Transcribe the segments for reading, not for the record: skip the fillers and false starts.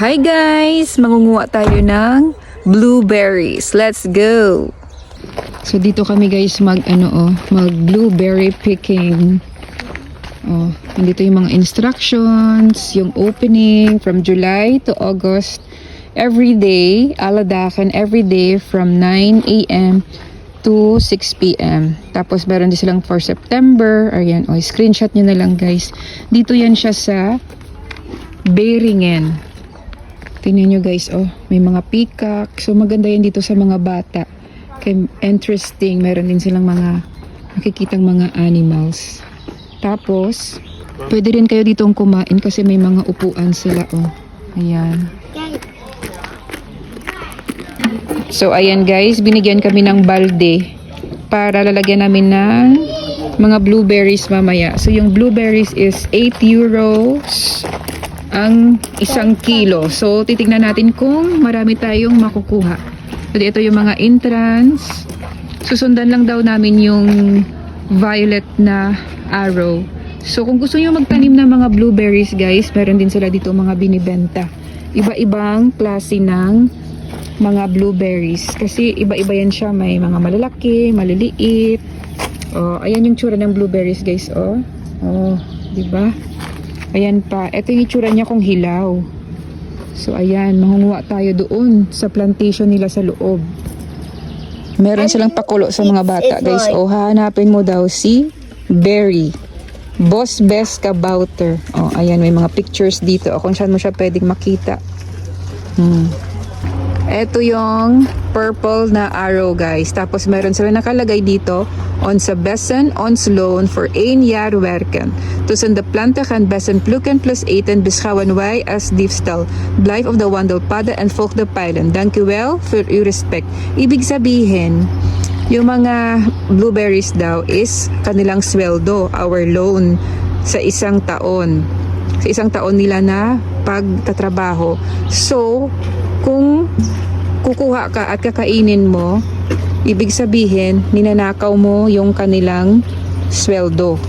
Hi guys! Mangunguha tayo ng blueberries. Let's go! So dito kami guys mag blueberry picking. Nandito yung mga instructions, yung opening from July to August. Every day, aladakan every day from 9 a.m. to 6 p.m. Tapos meron din silang for September. Ayan, screenshot nyo na lang guys. Dito yan siya sa Beringen. Tingnan nyo guys, may mga peacock. So maganda yan dito sa mga bata. Kaya interesting, meron din silang mga makikitang mga animals. Tapos, pwede rin kayo ditong kumain kasi may mga upuan sila, Ayan. So, ayan guys, binigyan kami ng balde para lalagyan namin ng mga blueberries mamaya. So, yung blueberries is 8 euros ang 1 kilo. So, titignan natin kung marami tayong makukuha. So, ito yung mga entrance. Susundan lang daw namin yung violet na arrow. So, kung gusto nyo magtanim ng mga blueberries, guys, meron din sila dito mga binibenta. Iba-ibang klase ng mga blueberries. Kasi iba-iba yan siya. May mga malalaki, maliliit. Ayan yung tsura ng blueberries, guys, diba? Ayan pa. Ito yung itsura niya kung hilaw. So, ayan. Mangunguha tayo doon sa plantation nila sa loob. Meron silang pakulo sa mga bata, guys. Hahanapin mo daw si Berry. Boss Best Kabouter. Ayan. May mga pictures dito. Kung saan mo siya pwedeng makita. Ito yung purple na arrow guys. Tapos meron sila nakalagay dito. Onze bessen, ons loon voor 1 jaar werken. Tussen de planten gaan bessen plukken plus eten beschouwen wij als diefstal. Blijf op de wandelpaden en volg de pijlen. Dank u wel voor uw respect. Ibig sabihin, yung mga blueberries daw is kanilang sweldo, our loan sa isang taon. Sa isang taon nila na pagtatrabaho. So, kung kukuha ka at kakainin mo, ibig sabihin, ninanakaw mo yung kanilang sweldo.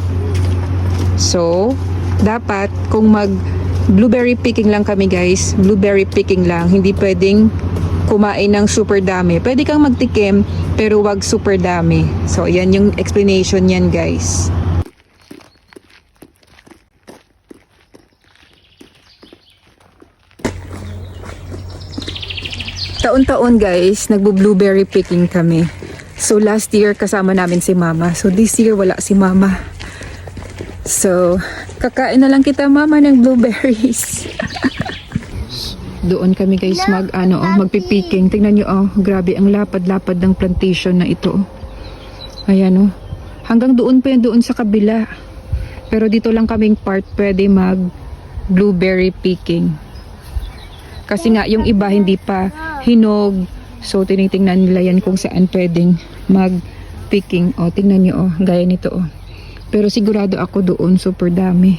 So, dapat kung blueberry picking lang kami guys, blueberry picking lang, hindi pwedeng kumain ng super dami. Pwede kang magtikim, pero wag super dami. So, yan yung explanation yan guys. Taon-taon guys, nagbo-blueberry picking kami. So last year kasama namin si mama. So this year wala si mama. So kakain na lang kita mama ng blueberries. Doon kami guys magpipicking. Tingnan nyo grabe ang lapad-lapad ng plantation na ito. Ayan hanggang doon pa yan doon sa kabila. Pero dito lang kaming part pwede mag blueberry picking. Kasi nga yung iba hindi pa hinog. So tinitingnan nila yan kung saan pwedeng mag-picking. Tingnan nyo gaya nito Pero sigurado ako doon super dami.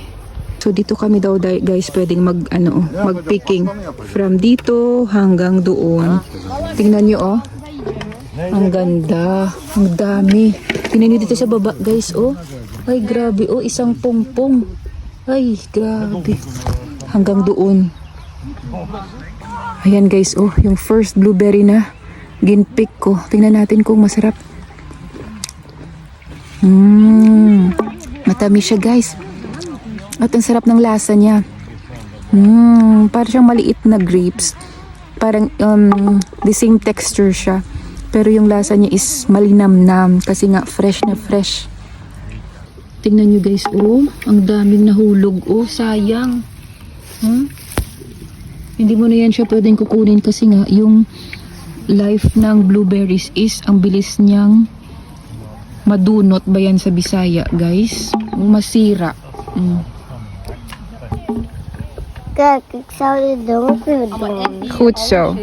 So dito kami daw guys pwedeng mag-picking. From dito hanggang doon. Tingnan nyo Ang ganda. Ang dami. Tingnan nyo dito sa baba guys Ay grabe isang pongpong. Ay grabe. Hanggang doon. Ayan guys, yung first blueberry na ginpick ko. Tingnan natin kung masarap. Matamis siya guys. At ang sarap ng lasa niya. Parang siyang maliit na grapes. Parang the same texture siya. Pero yung lasa niya is malinamnam kasi nga fresh na fresh. Tingnan nyo guys, ang daming nahulog. Sayang. Hindi mo na yan siya pwedeng kukunin kasi nga yung life ng blueberries is ang bilis niyang madunot ba yan sa Bisaya guys? Masira. Goed zo.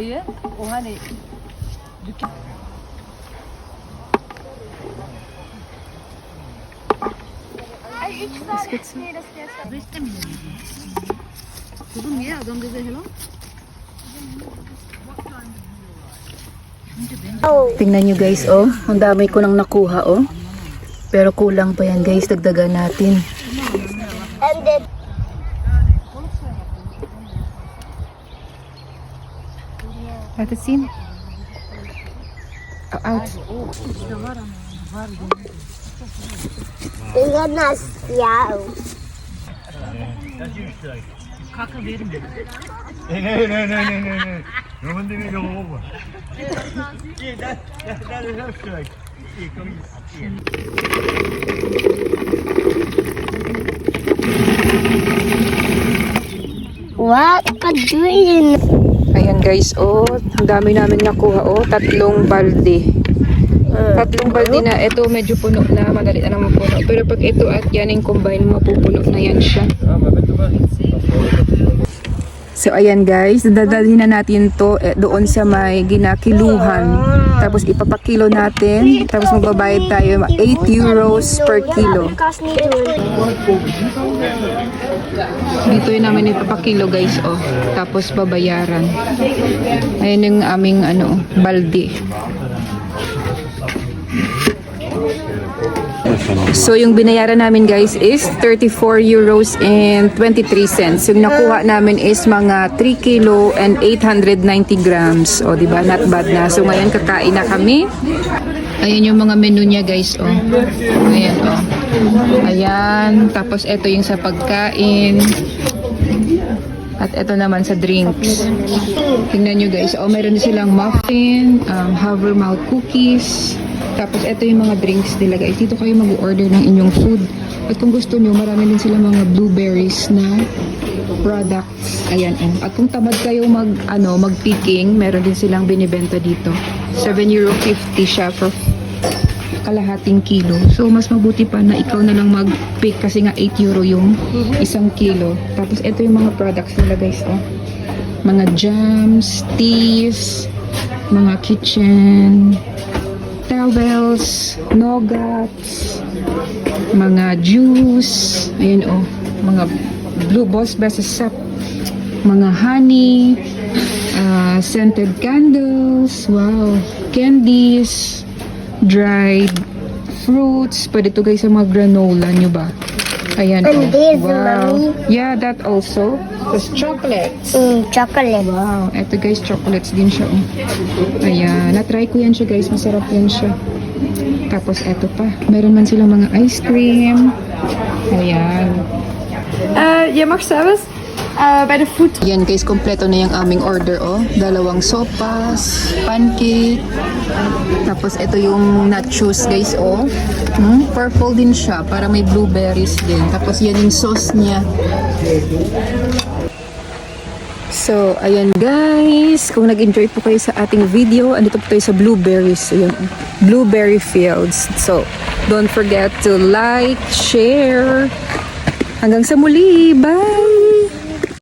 Tingnan nyo guys ang dami ko nang nakuha pero kulang pa yan guys, dagdagan natin. Let us see. Oh, out. Tingnan na siya. Nee. Jongen, die weer open. Hier, dat is ook stuk. Hier, kom hier. What are you doing? Ayan guys, oh, ang dami namin nakuha, oh, 3 balde. 3 balde na, ito medyo puno na, madali na naman puno. Pero pag ito at yan yung combine, mapupuno na yan siya. So ayan guys, dadalhin na natin to doon sa may ginakiluhan. Tapos ipapakilo natin, tapos magbabayad tayo 8 euros per kilo. Dito yun namin ipapakilo guys, oh. Tapos babayaran. Ayan yung aming ano, balde. So yung binayaran namin guys is 34 euros and 23 cents. Yung nakuha namin is mga 3 kilo and 890 grams. O diba, not bad na. So ngayon kakain na kami. Ayan yung mga menu niya guys, oh. Ayan, oh. Ayan, tapos ito yung sa pagkain. At ito naman sa drinks. Tingnan nyo guys, oh, meron silang muffin, havermouth cookies. Tapos ito yung mga drinks nila guys. Dito kayo mag-order ng inyong food. At kung gusto nyo, marami din sila mga blueberries na products. Ayan, oh. At kung tamad kayo mag-picking, meron din silang binibenta dito. 7.50 euro siya for kalahating kilo. So, mas mabuti pa na ikaw na lang mag-pick kasi nga 8 euro yung isang kilo. Tapos, ito yung mga products nila guys, oh. Mga jams, teas, mga kitchen towels, nuggets, mga juice, ayan, oh. Mga Blue Boss Best Sap, mga honey, scented candles, wow, candies, dried fruits, pwede to guys sa mga granola nyo ba? Ayan, And this, wow. mommy. Yeah, that also. Tapos chocolates. Chocolate. Wow, eto guys, chocolates din siya. Oh. Ayan, na-try ko yan siya guys, masarap yan siya. Tapos eto pa, meron man silang mga ice cream. Ayan. Je mag zelfs bij de food. Yan guys, kompleto na yung aming order, oh. 2 sopas, pancake. Tapos ito yung nachos guys, oh. Purple din siya, para may blueberries din. Tapos yan yung sauce niya. So, ayan guys, kung nag-enjoy po kayo sa ating video, andito po tayo sa blueberries. Ayan, blueberry fields. So, don't forget to like, share. Hanggang sa muli, bye!